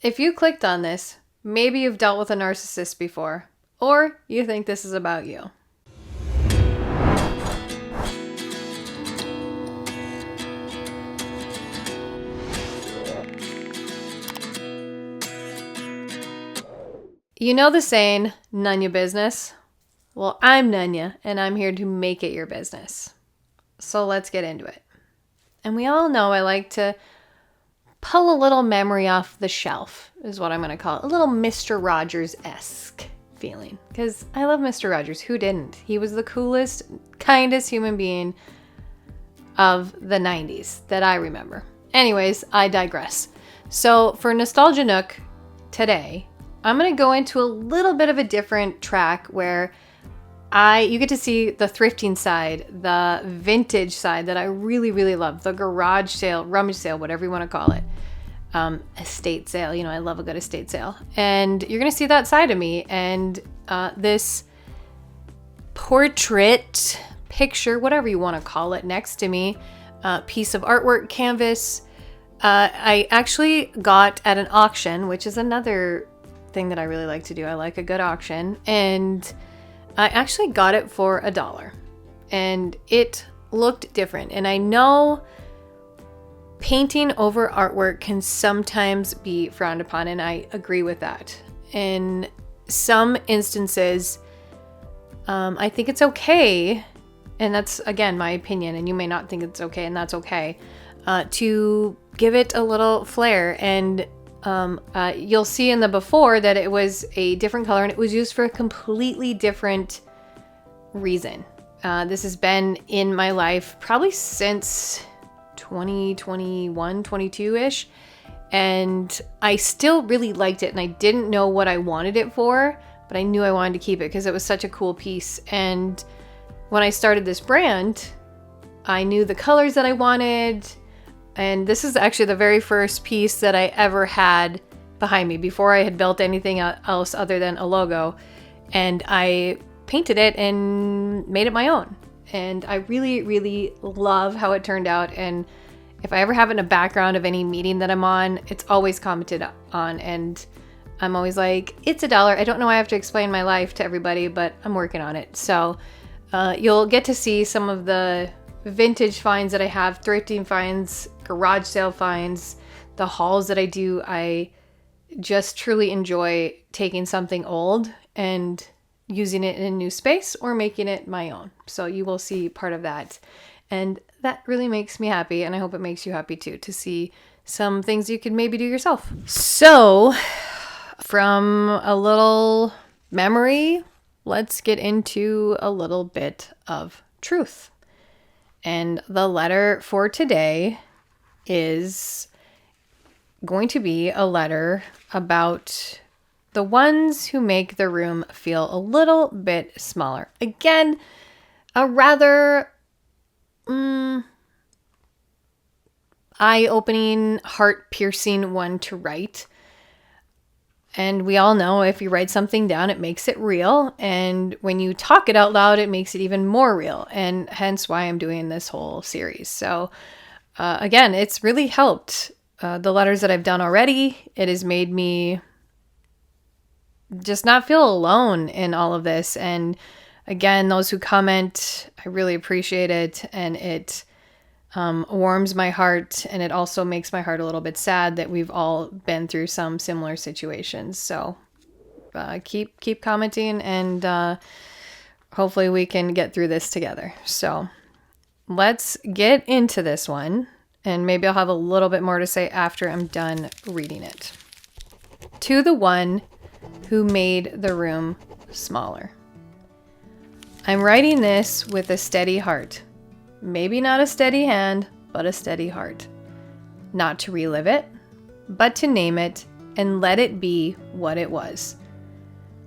If you clicked on this, maybe you've dealt with a narcissist before, or you think this is about you. You know the saying, Nunya business? Well, I'm Nunya, and I'm here to make it your business. So let's get into it. And we all know I like to pull a little memory off the shelf, is what I'm going to call it. A little Mr. Rogers-esque feeling. Because I love Mr. Rogers. Who didn't? He was the coolest, kindest human being of the 90s that I remember. Anyways, I digress. So for Nostalgia Nook today, I'm going to go into a little bit of a different track where you get to see the thrifting side, the vintage side that I really, really love. The garage sale, rummage sale, whatever you want to call it. Estate sale. I love a good estate sale. And you're going to see that side of me. And this portrait, picture, whatever you want to call it, next to me, piece of artwork, canvas, I actually got at an auction, which is another thing that I really like to do. I like a good auction. And I actually got it for $1, and it looked different. And I know painting over artwork can sometimes be frowned upon, and I agree with that. In some instances, I think it's okay, and that's, again, my opinion, and you may not think it's okay, and that's okay, to give it a little flair. And you'll see in the before that it was a different color, and it was used for a completely different reason. This has been in my life probably since 2021, 22-ish, and I still really liked it, and I didn't know what I wanted it for, but I knew I wanted to keep it because it was such a cool piece. And when I started this brand, I knew the colors that I wanted. And this is actually the very first piece that I ever had behind me before I had built anything else other than a logo. And I painted it and made it my own. And I really, really love how it turned out. And if I ever have it in a background of any meeting that I'm on, it's always commented on. And I'm always like, it's $1. I don't know why I have to explain my life to everybody, but I'm working on it. So you'll get to see some of the vintage finds that I have, thrifting finds, garage sale finds, the hauls that I do. I just truly enjoy taking something old and using it in a new space or making it my own. So you will see part of that. And that really makes me happy, and I hope it makes you happy too, to see some things you could maybe do yourself. So from a little memory, let's get into a little bit of truth. And the letter for today is going to be a letter about the ones who make the room feel a little bit smaller. Again, a rather eye-opening, heart-piercing one to write. And we all know if you write something down, it makes it real. And when you talk it out loud, it makes it even more real. And hence why I'm doing this whole series. So again, it's really helped. The letters that I've done already, it has made me just not feel alone in all of this. And again, those who comment, I really appreciate it. And it warms my heart, and it also makes my heart a little bit sad that we've all been through some similar situations. So keep commenting, and hopefully we can get through this together. So let's get into this one, and maybe I'll have a little bit more to say after I'm done reading it. To the one who made the room smaller. I'm writing this with a steady heart. Maybe not a steady hand, but a steady heart. Not to relive it, but to name it and let it be what it was.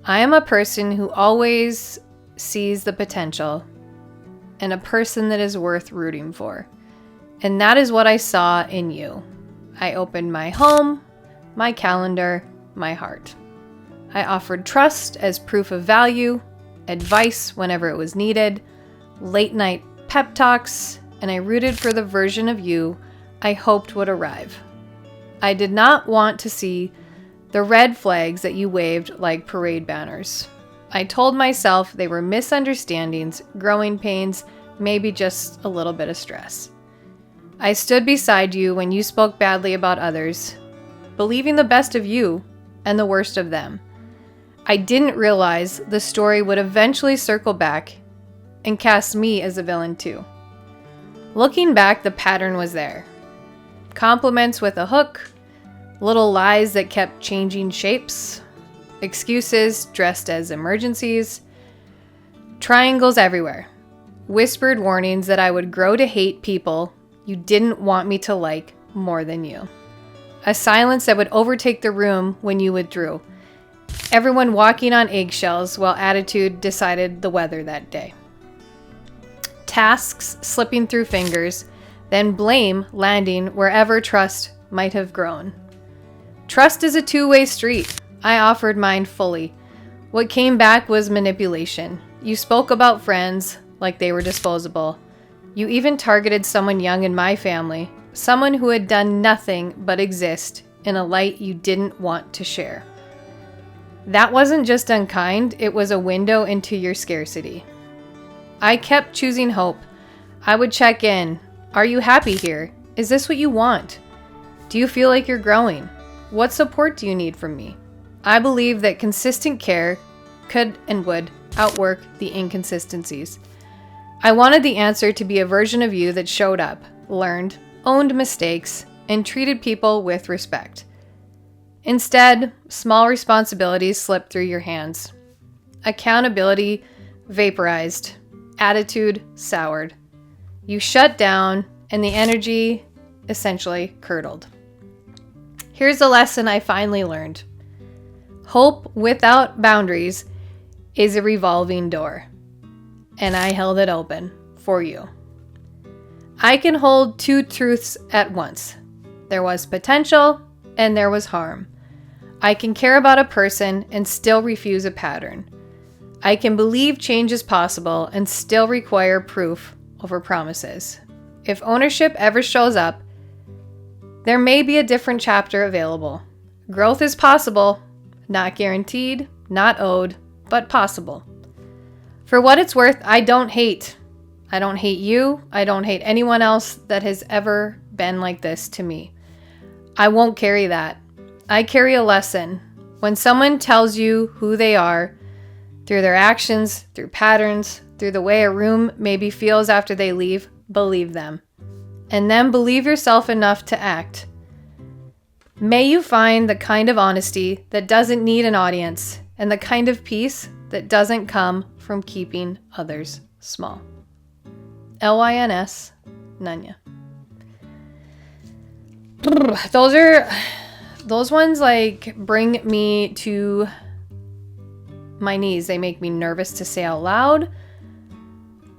I am a person who always sees the potential, and a person that is worth rooting for. And that is what I saw in you. I opened my home, my calendar, my heart. I offered trust as proof of value, advice whenever it was needed, late night pep talks, and I rooted for the version of you I hoped would arrive. I did not want to see The red flags that you waved like parade banners. I told myself they were misunderstandings, growing pains, maybe just a little bit of stress. I stood beside you when you spoke badly about others, believing the best of you and the worst of them. I didn't realize the story would eventually circle back and cast me as a villain too. Looking back, the pattern was there. Compliments with a hook, little lies that kept changing shapes, excuses dressed as emergencies, triangles everywhere, whispered warnings that I would grow to hate people you didn't want me to like more than you. A silence that would overtake the room when you withdrew. Everyone walking on eggshells while attitude decided the weather that day. Tasks slipping through fingers, then blame landing wherever trust might have grown. Trust is a two-way street. I offered mine fully. What came back was manipulation. You spoke about friends like they were disposable. You even targeted someone young in my family, someone who had done nothing but exist in a light you didn't want to share. That wasn't just unkind, it was a window into your scarcity. I kept choosing hope. I would check in. Are you happy here? Is this what you want? Do you feel like you're growing? What support do you need from me? I believe that consistent care could and would outwork the inconsistencies. I wanted the answer to be a version of you that showed up, learned, owned mistakes, and treated people with respect. Instead, small responsibilities slipped through your hands. Accountability vaporized. Attitude soured. You shut down, and the energy essentially curdled. Here's a lesson I finally learned. Hope without boundaries is a revolving door. And I held it open for you. I can hold two truths at once. There was potential and there was harm. I can care about a person and still refuse a pattern. I can believe change is possible and still require proof over promises. If ownership ever shows up, there may be a different chapter available. Growth is possible, not guaranteed, not owed, but possible. For what it's worth, I don't hate. I don't hate you. I don't hate anyone else that has ever been like this to me. I won't carry that. I carry a lesson. When someone tells you who they are, through their actions, through patterns, through the way a room maybe feels after they leave, believe them. And then believe yourself enough to act. May you find the kind of honesty that doesn't need an audience and the kind of peace that doesn't come from keeping others small. Lyns, Nunya. Those ones like bring me to my knees. They make me nervous to say out loud.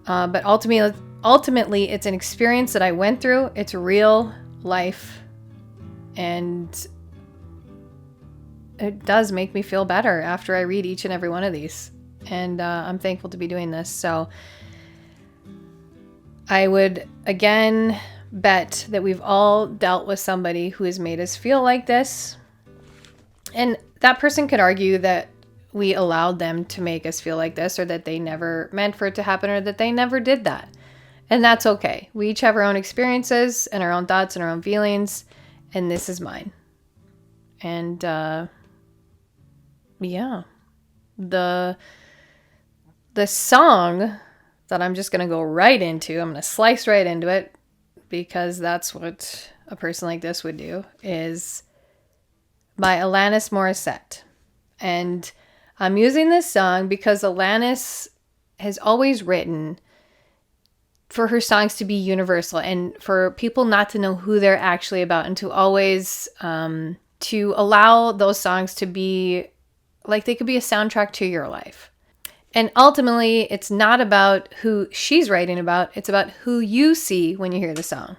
But ultimately, it's an experience that I went through. It's real life. And it does make me feel better after I read each and every one of these. And I'm thankful to be doing this. So I would, again, bet that we've all dealt with somebody who has made us feel like this. And that person could argue that we allowed them to make us feel like this, or that they never meant for it to happen, or that they never did that. And that's okay. We each have our own experiences and our own thoughts and our own feelings. And this is mine. And yeah. The song that I'm just going to go right into, I'm going to slice right into it, because that's what a person like this would do, is by Alanis Morissette. And I'm using this song because Alanis has always written for her songs to be universal and for people not to know who they're actually about, and to always to allow those songs to be like they could be a soundtrack to your life. And ultimately, it's not about who she's writing about. It's about who you see when you hear the song.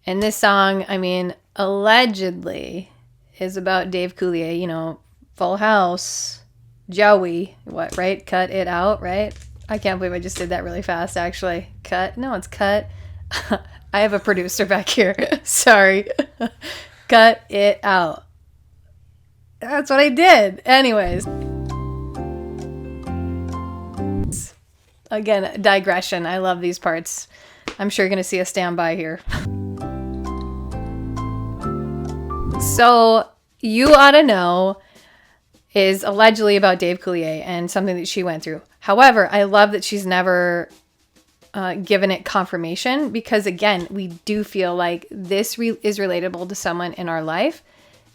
And this song, I mean, allegedly is about Dave Coulier, you know, Full House, Joey, what, right? Cut it out, right? I can't believe I just did that really fast, actually. Cut? No, it's cut. I have a producer back here. Sorry. Cut it out. That's what I did. Anyways. Again, digression. I love these parts. I'm sure you're going to see a standby here. So, You Ought to Know is allegedly about Dave Coulier and something that she went through. However, I love that she's never given it confirmation, because again, we do feel like this is relatable to someone in our life.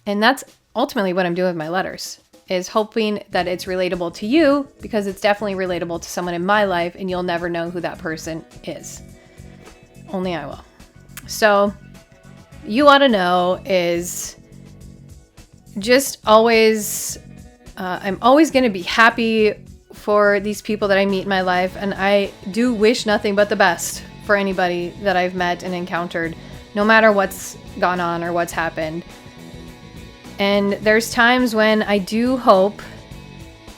And that's ultimately what I'm doing with my letters, is hoping that it's relatable to you, because it's definitely relatable to someone in my life, and you'll never know who that person is. Only I will. So You Ought to Know is just always, I'm always going to be happy for these people that I meet in my life. And I do wish nothing but the best for anybody that I've met and encountered, no matter what's gone on or what's happened. And there's times when I do hope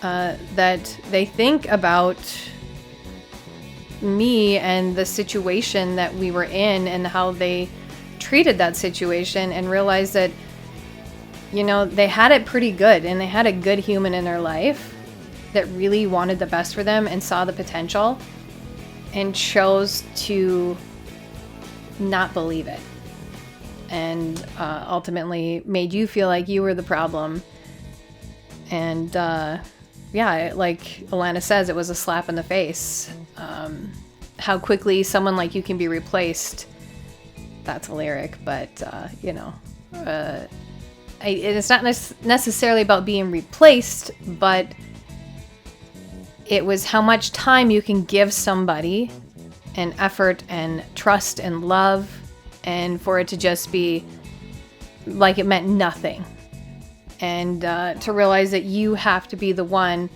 that they think about me and the situation that we were in and how they treated that situation, and realize that, you know, they had it pretty good, and they had a good human in their life that really wanted the best for them and saw the potential and chose to not believe it, and ultimately made you feel like you were the problem. And yeah, like Alana says, it was a slap in the face. How quickly someone like you can be replaced. That's a lyric, but you know, it's not necessarily about being replaced, but it was how much time you can give somebody, and effort and trust and love, and for it to just be like it meant nothing. And to realize that you have to be the one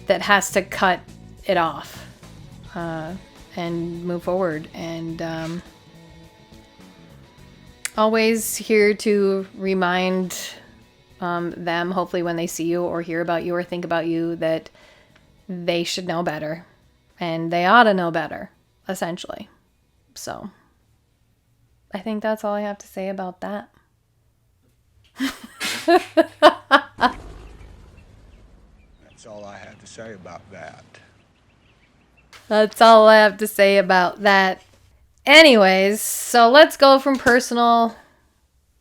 that has to cut it off and move forward. And always here to remind them, hopefully when they see you or hear about you or think about you, that they should know better, and they ought to know better, essentially. So I think that's all I have to say about that. That's all I have to say about that. That's all I have to say about that. Anyways, so let's go from personal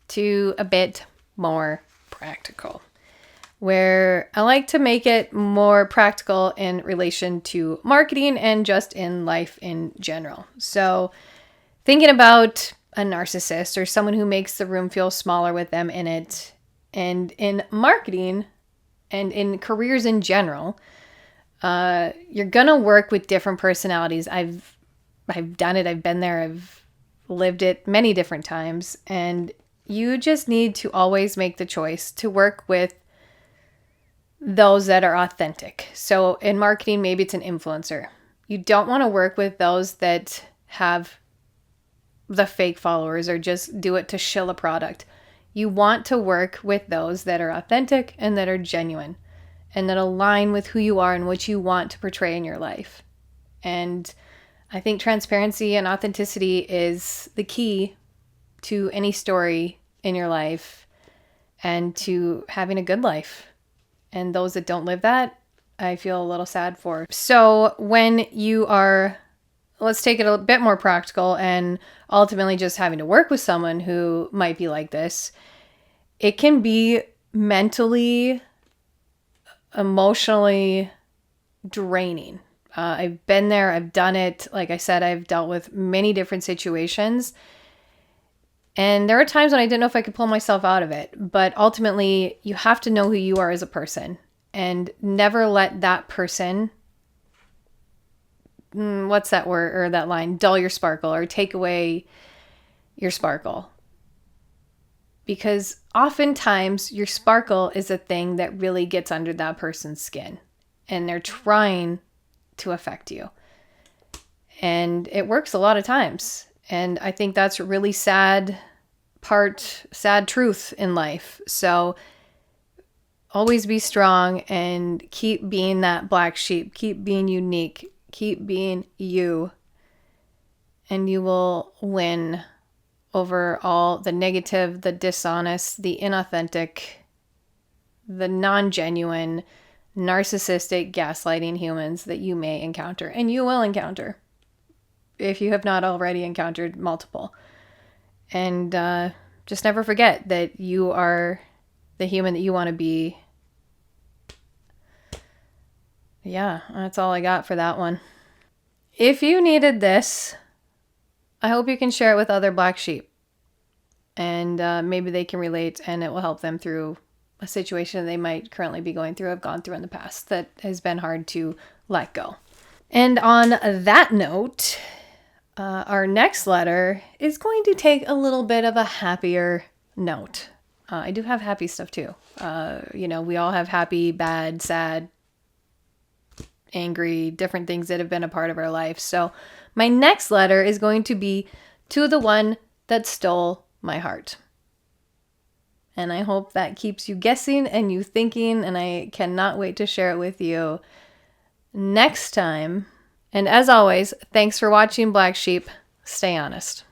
to a bit more practical, where I like to make it more practical in relation to marketing and just in life in general. So thinking about a narcissist or someone who makes the room feel smaller with them in it, and in marketing and in careers in general, you're gonna work with different personalities. I've done it. I've been there. I've lived it many different times. And you just need to always make the choice to work with those that are authentic. So in marketing, maybe it's an influencer. You don't want to work with those that have the fake followers or just do it to shill a product. You want to work with those that are authentic and that are genuine and that align with who you are and what you want to portray in your life. And I think transparency and authenticity is the key to any story in your life and to having a good life. And those that don't live that, I feel a little sad for. So when you are, let's take it a bit more practical and ultimately just having to work with someone who might be like this, it can be mentally, emotionally draining. I've been there. I've done it. Like I said, I've dealt with many different situations. And there are times when I didn't know if I could pull myself out of it. But ultimately, you have to know who you are as a person and never let that person, what's that word or that line, dull your sparkle or take away your sparkle. Because oftentimes your sparkle is a thing that really gets under that person's skin. And they're trying to affect you. And it works a lot of times. And I think that's a really sad truth in life. So always be strong and keep being that black sheep. Keep being unique. Keep being you. And you will win over all the negative, the dishonest, the inauthentic, the non-genuine, narcissistic, gaslighting humans that you may encounter, and you will encounter if you have not already encountered multiple. And just never forget that you are the human that you want to be. Yeah, that's all I got for that one. If you needed this, I hope you can share it with other black sheep. And maybe they can relate and it will help them through a situation they might currently be going through, have gone through in the past that has been hard to let go. And on that note, our next letter is going to take a little bit of a happier note. I do have happy stuff too. We all have happy, bad, sad, angry, different things that have been a part of our life. So my next letter is going to be to the one that stole my heart. And I hope that keeps you guessing and you thinking, and I cannot wait to share it with you next time. And as always, thanks for watching, Black Sheep. Stay honest.